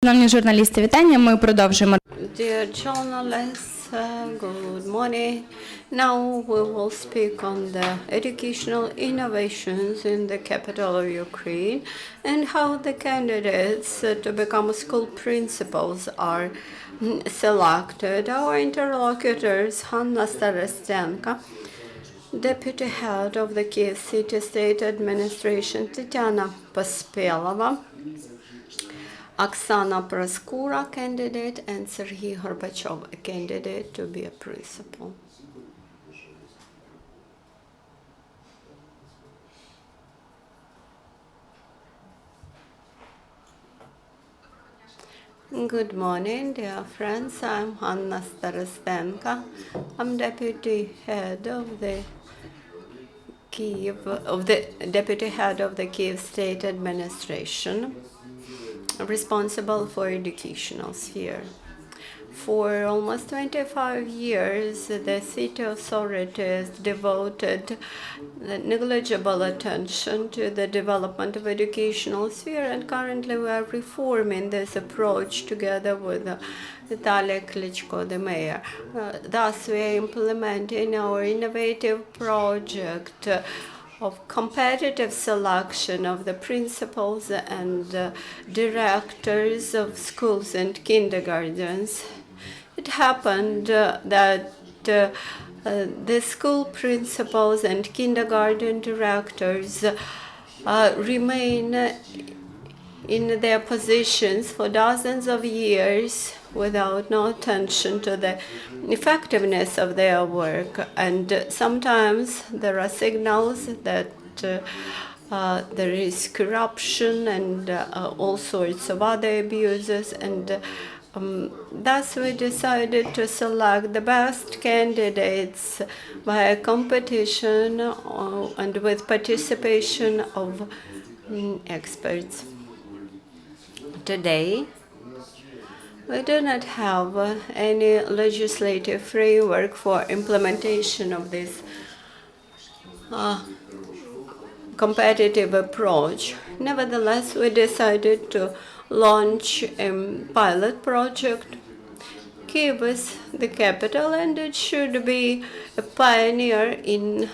Шановні журналісти, вітання. Ми продовжуємо. Dear journalists, good morning. Now we will speak on the educational innovations in the capital of Ukraine and how the candidates to become school principals are selected. Our interlocutors, Hanna Starostenko, Deputy Head of the Kyiv City State Administration, Tatiana Pospelova, Oksana Proskura, candidate, and Serhiy Gorbachev, a candidate to be a principal. Good morning, dear friends. I'm Hanna Starostenko. I'm deputy head of the deputy head of the Kyiv State Administration, responsible for educational sphere. For almost 25 years, the city authorities devoted negligible attention to the development of educational sphere, and currently we are reforming this approach together with Vitaly Klitschko, the mayor. Thus, we are implementing our innovative project of competitive selection of the principals and directors of schools and kindergartens. It happened that the school principals and kindergarten directors remain in their positions for dozens of years without no attention to the effectiveness of their work. And sometimes there are signals that there is corruption and all sorts of other abuses, and thus we decided to select the best candidates by a competition and with participation of experts. Today, we do not have any legislative framework for implementation of this competitive approach. Nevertheless, we decided to launch a pilot project. Kyiv is the capital, and it should be a pioneer in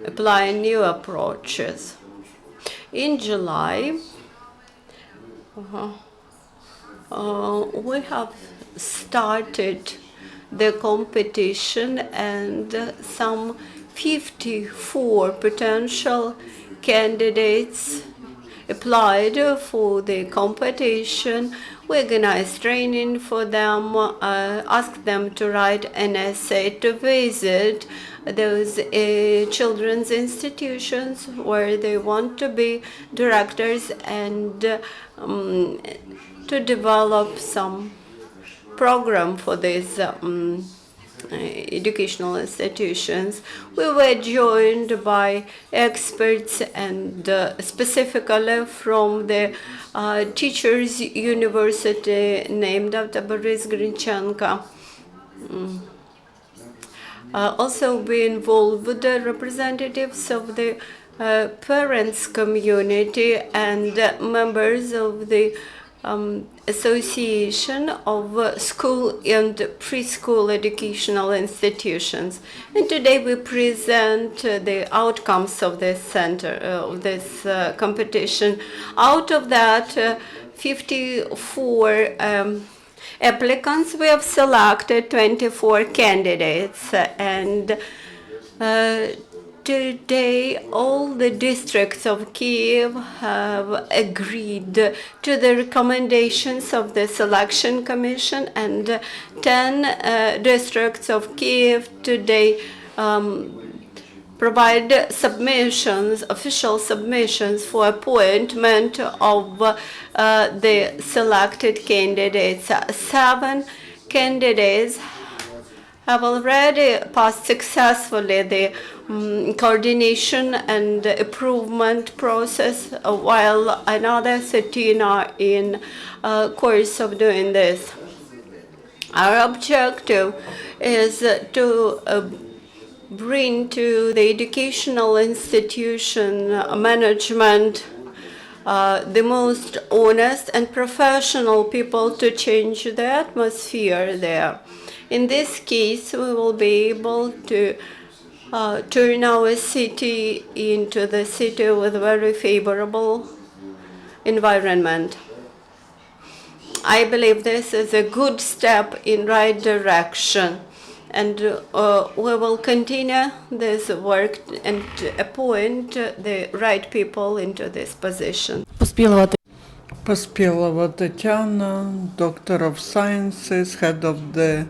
applying new approaches. In July, we have started the competition, and some 54 potential candidates applied for the competition. We organized training for them, asked them to write an essay to visit those children's institutions where they want to be directors, and to develop some program for these educational institutions. We were joined by experts, and specifically from the Teachers University named after Boris Grinchenko. Also we involved the representatives of the parents community and members of the Association of School and Preschool Educational Institutions. And today we present the outcomes of this competition. Out of that 54 applicants, we have selected 24 candidates, and today, all the districts of Kyiv have agreed to the recommendations of the selection commission, and 10 districts of Kyiv today provide submissions, official submissions for appointment of the selected candidates. 7 candidates have already passed successfully the coordination and improvement process, while another 13 are in course of doing this. Our objective is to bring to the educational institution management the most honest and professional people to change the atmosphere there. In this case, we will be able to turn our city into the city with very favorable environment. I believe this is a good step in right direction, and we will continue this work and appoint the right people into this position. Pospelova Tatiana, Doctor of Sciences, Head of the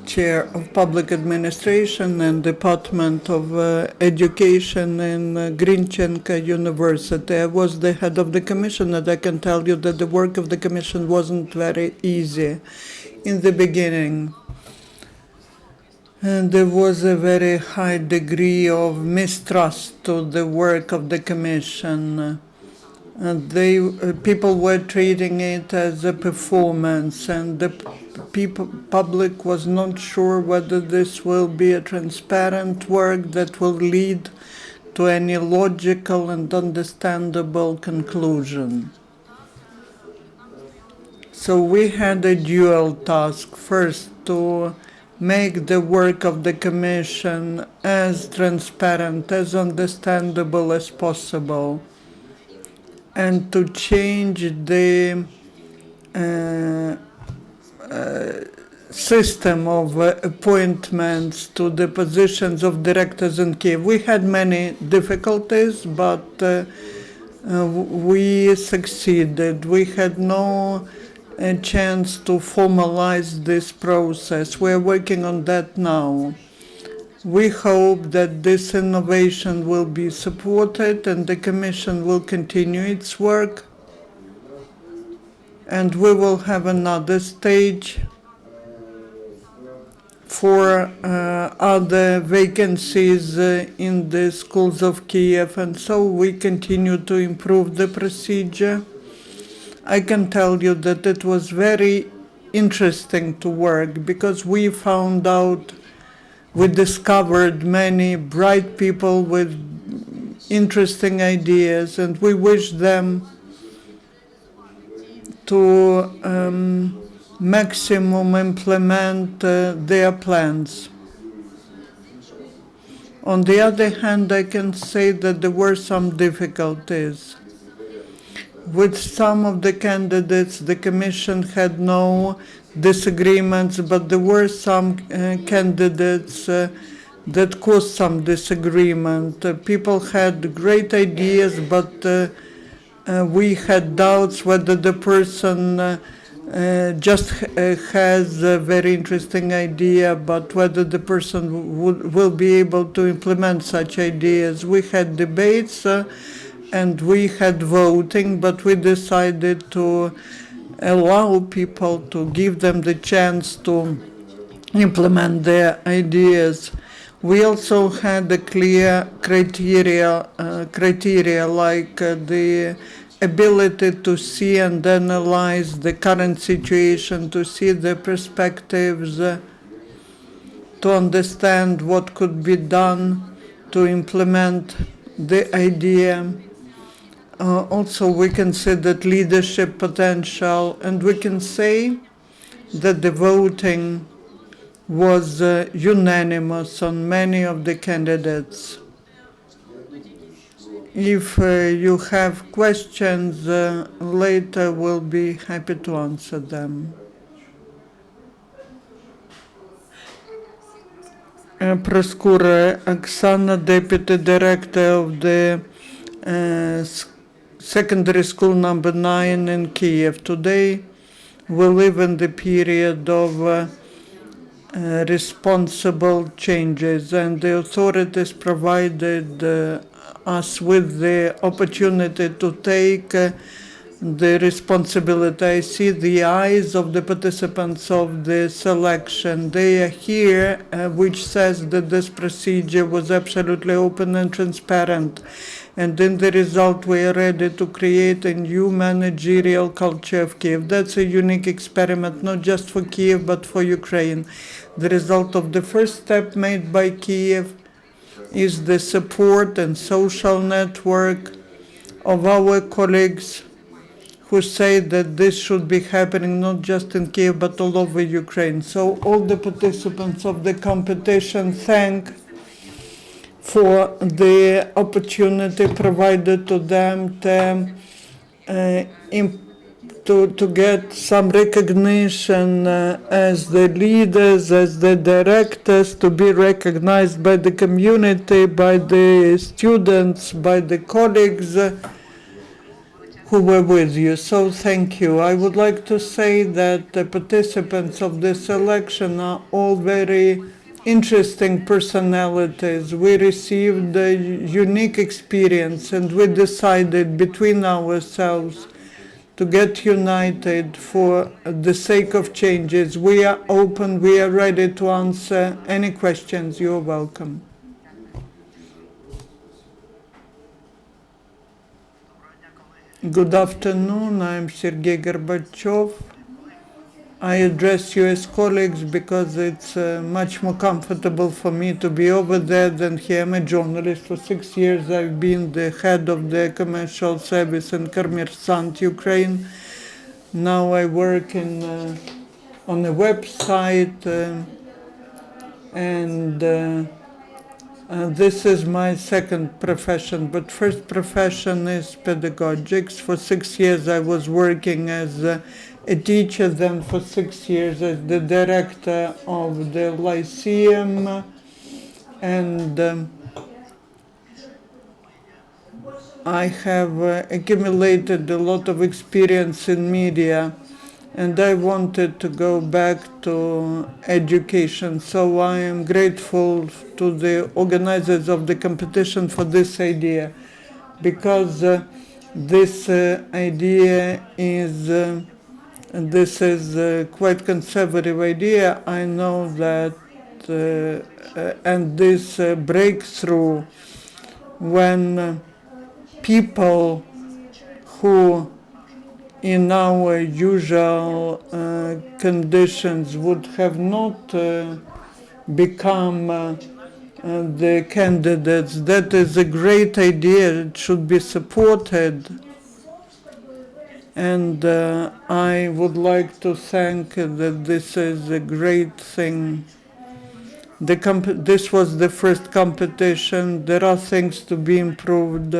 Chair of Public Administration and Department of Education in Grinchenko University. I was the head of the commission, and I can tell you that the work of the commission wasn't very easy in the beginning. And there was a very high degree of mistrust to the work of the commission. And people were treating it as a performance, and the public was not sure whether this will be a transparent work that will lead to any logical and understandable conclusion. So we had a dual task: first, to make the work of the Commission as transparent, as understandable as possible, and to change the system of appointments to the positions of directors in Kyiv. We had many difficulties, but we succeeded. We had no chance to formalize this process. We're working on that now. We hope that this innovation will be supported and the Commission will continue its work, and we will have another stage for other vacancies in the schools of Kyiv, and so we continue to improve the procedure. I can tell you that it was very interesting to work, because we discovered many bright people with interesting ideas, and we wish them to maximum implement their plans. On the other hand, I can say that there were some difficulties. With some of the candidates, the Commission had no disagreements, but there were some candidates that caused some disagreement. People had great ideas, but we had doubts whether the person just has a very interesting idea, but whether the person will be able to implement such ideas. We had debates and we had voting, but we decided to allow people, to give them the chance to implement their ideas. We also had a clear criteria like the ability to see and analyze the current situation, to see the perspectives, to understand what could be done to implement the idea. Also, we considered leadership potential, and we can say that the voting was unanimous on many of the candidates. If you have questions later, we'll be happy to answer them. Proskura, Oksana, Deputy Director of the Secondary School number 9 in Kyiv. Today, we live in the period of responsible changes, and the authorities provided us with the opportunity to take the responsibility. I see the eyes of the participants of the selection. They are here, which says that this procedure was absolutely open and transparent. And in the result, we are ready to create a new managerial culture of Kyiv. That's a unique experiment, not just for Kyiv, but for Ukraine. The result of the first step made by Kyiv is the support and social network of our colleagues who say that this should be happening not just in Kyiv but all over Ukraine. So all the participants of the competition thank for the opportunity provided to them to get some recognition as the leaders, as the directors, to be recognized by the community, by the students, by the colleagues who were with you. So thank you. I would like to say that the participants of this election are all very interesting personalities. We received a unique experience and we decided between ourselves to get united for the sake of changes. We are open, we are ready to answer any questions. You're welcome. Good afternoon, I'm Sergei Gorbachev. I address you as colleagues because it's much more comfortable for me to be over there than here. I'm a journalist. For 6 years I've been the head of the commercial service in Kommersant, Ukraine. Now I work on a website and this is my second profession, but first profession is pedagogics. For 6 years I was working as a teacher, then for 6 years as the director of the Lyceum, and I have accumulated a lot of experience in media, and I wanted to go back to education. So I am grateful to the organizers of the competition for this idea, because this idea is this is a quite conservative idea. I know that, and this breakthrough when people who in our usual conditions would have not become the candidates. That is a great idea. It should be supported. And I would like to thank that this is a great thing. This was the first competition. There are things to be improved.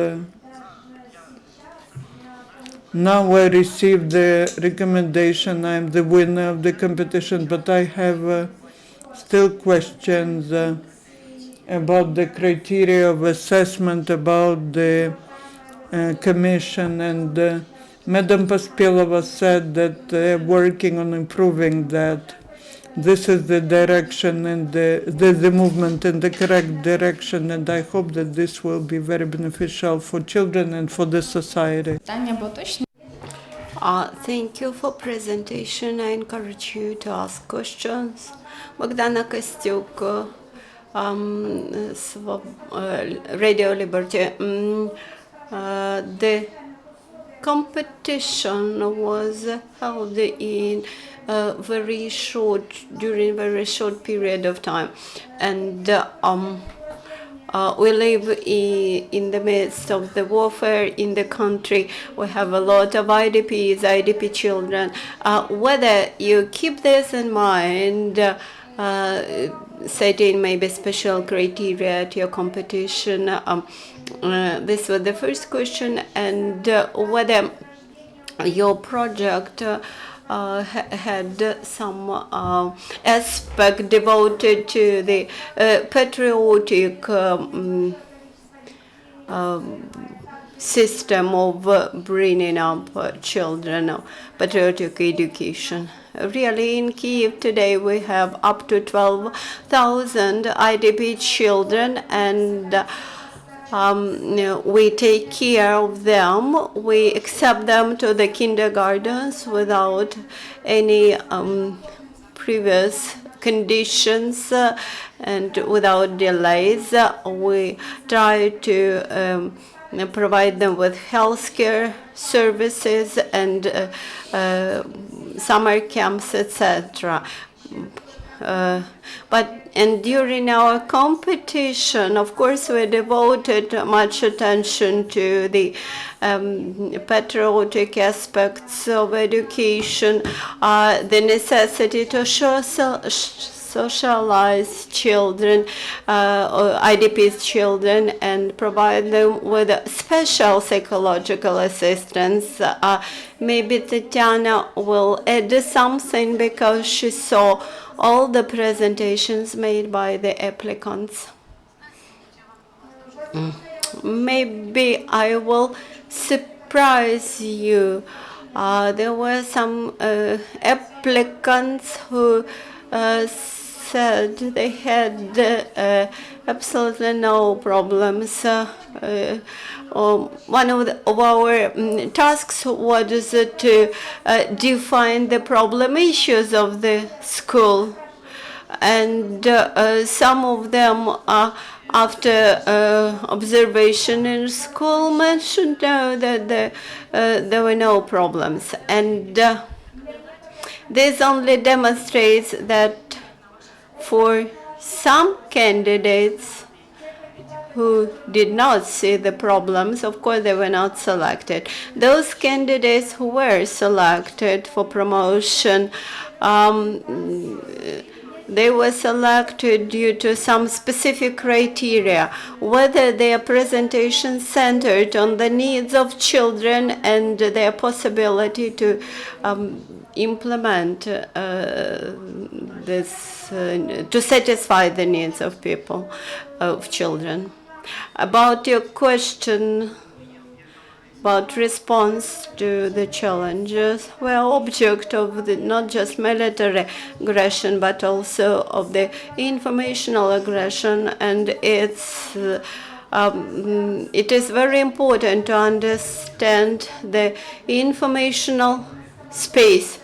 Now I received the recommendation. I'm the winner of the competition, but I have still questions about the criteria of assessment, about the commission, and Madam Pospelova said that they're working on improving that. This is the direction and the movement in the correct direction, and I hope that this will be very beneficial for children and for the society. Питання поточні. Thank you for presentation. I encourage you to ask questions. Bogdana Kostyuk, Radio Liberty. The competition was held in during very short period of time, and we live in the midst of the warfare in the country. We have a lot of IDPs, IDP children. Whether you keep this in mind, setting maybe special criteria to your competition. This was the first question, and whether your project had some aspect devoted to the patriotic system of bringing up children, patriotic education. Really, in Kyiv today we have up to 12,000 IDP children, and we take care of them. We accept them to the kindergartens without any previous conditions and without delays. We try to provide them with healthcare services and summer camps, etc. and during our competition, of course, we devoted much attention to the patriotic aspects of education, the necessity to socialize children, IDP's children, and provide them with special psychological assistance. Maybe Tatiana will add something because she saw all the presentations made by the applicants. Maybe I will surprise you. There were some applicants who said they had absolutely no problems. One of our tasks was to define the problem issues of the school, and some of them after observation in school mentioned that there were no problems, and this only demonstrates that for some candidates who did not see the problems, of course they were not selected. Those candidates who were selected for promotion, they were selected due to some specific criteria, whether their presentation centered on the needs of children and their possibility to implement this, to satisfy the needs of people, of children. About your question about response to the challenges, we're object of the, not just military aggression, but also of the informational aggression, and it is very important to understand the informational space.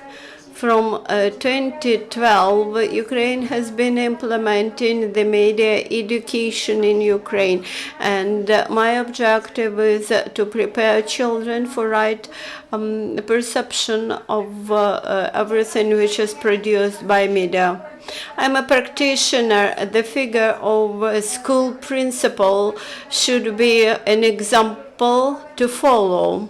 From 2012, Ukraine has been implementing the media education in Ukraine, and my objective is to prepare children for right perception of everything which is produced by media. I'm a practitioner. The figure of a school principal should be an example to follow.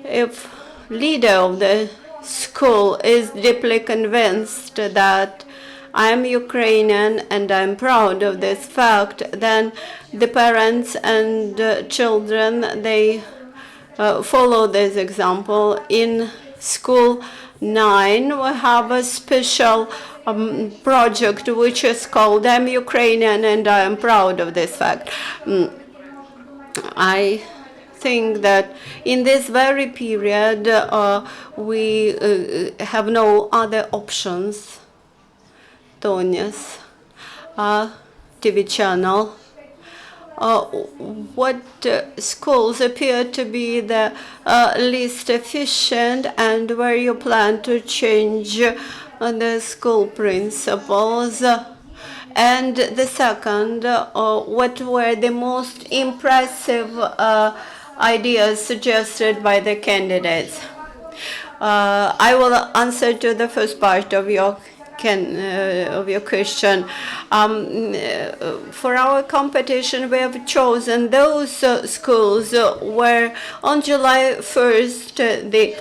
If leader of the school is deeply convinced that I am Ukrainian and I'm proud of this fact, then the parents and children, they follow this example. In school 9, we have a special project which is called I'm Ukrainian and I am proud of this fact. I think that in this very period we have no other options. Tonia's TV channel. What schools appear to be the least efficient, and where you plan to change the school principles? And the second, what were the most impressive ideas suggested by the candidates? I will answer to the first part of your question. For our competition, we have chosen those schools where on July 1st the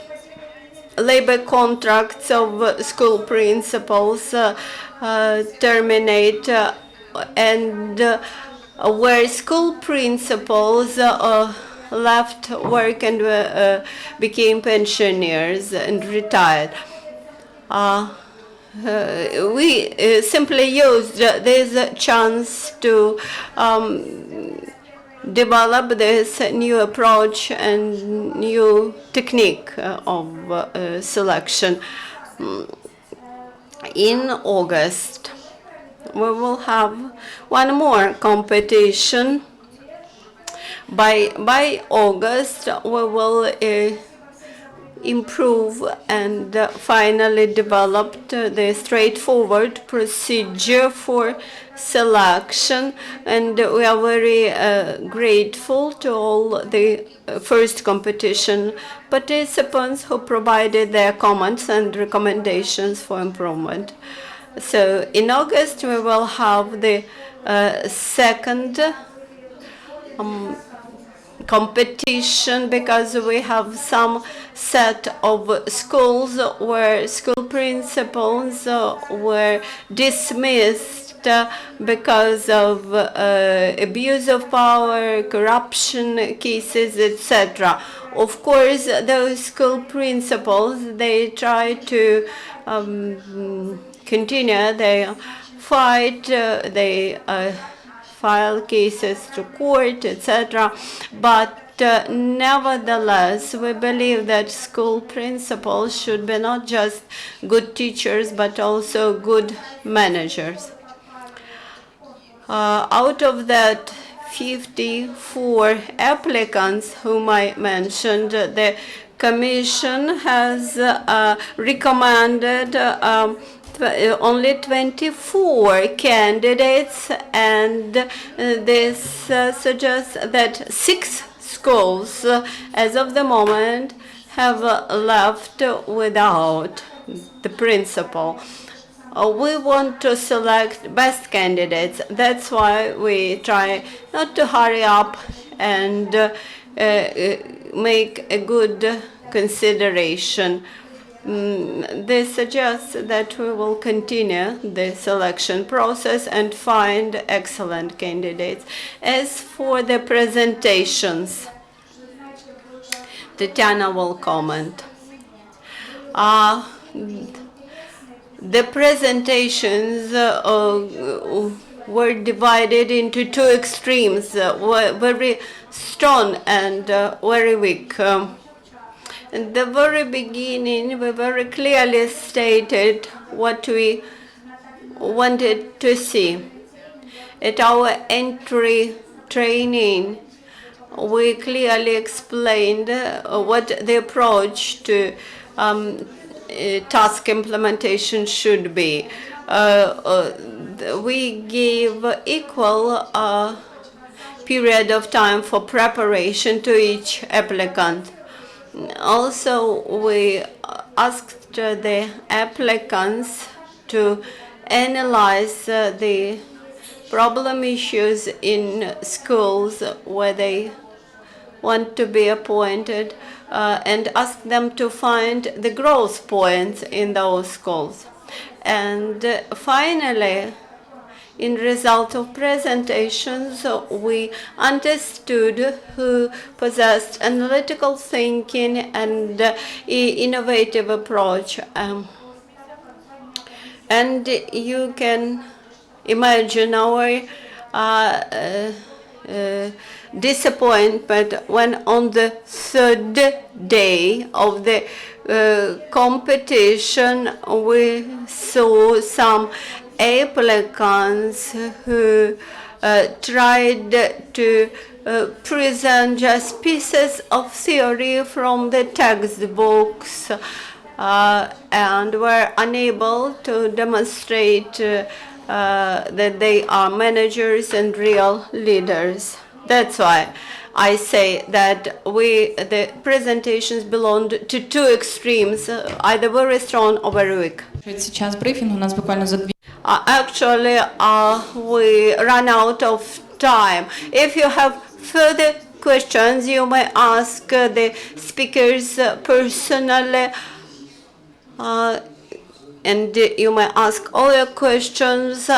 labor contracts of school principals terminate, and where school principals left work and became pensioners and retired. We simply used this chance to develop this new approach and new technique of selection. In August, we will have one more competition. By August, we will improve and finally developed the straightforward procedure for selection, and we are very grateful to all the first competition participants who provided their comments and recommendations for improvement. So in August we will have the second competition, because we have some set of schools where school principals were dismissed because of abuse of power, corruption cases, etc. Of course, those school principals, they try to continue their fight, they file cases to court, etc. But nevertheless, we believe that school principals should be not just good teachers, but also good managers. Out of that 54 applicants whom I mentioned, the Commission has recommended only 24 candidates, and this suggests that 6 schools as of the moment have left without the principal. We want to select best candidates. That's why we try not to hurry up and make a good consideration. This suggests that we will continue the selection process and find excellent candidates. As for the presentations, Tatiana will comment. The presentations were divided into two extremes, very strong and very weak. In the very beginning, we very clearly stated what we wanted to see. At our entry training, we clearly explained what the approach to task implementation should be. We gave equal period of time for preparation to each applicant. Also, we asked the applicants to analyze the problem issues in schools where they want to be appointed and ask them to find the growth points in those schools. And finally, in result of presentations, we understood who possessed analytical thinking and innovative approach. And you can imagine our disappointment when on the third day of the competition we saw some applicants who tried to present just pieces of theory from the textbooks and were unable to demonstrate that they are managers and real leaders. That's why I say that the presentations belonged to two extremes, either very strong or very weak. Сейчас брифінг у нас буквально за 2 Actually, we run out of time. If you have further questions, you may ask the speakers personally, and you may ask all your questions,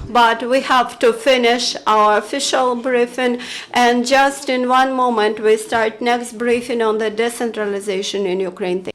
but we have to finish our official briefing, and just in one moment we start next briefing on the decentralization in Ukraine.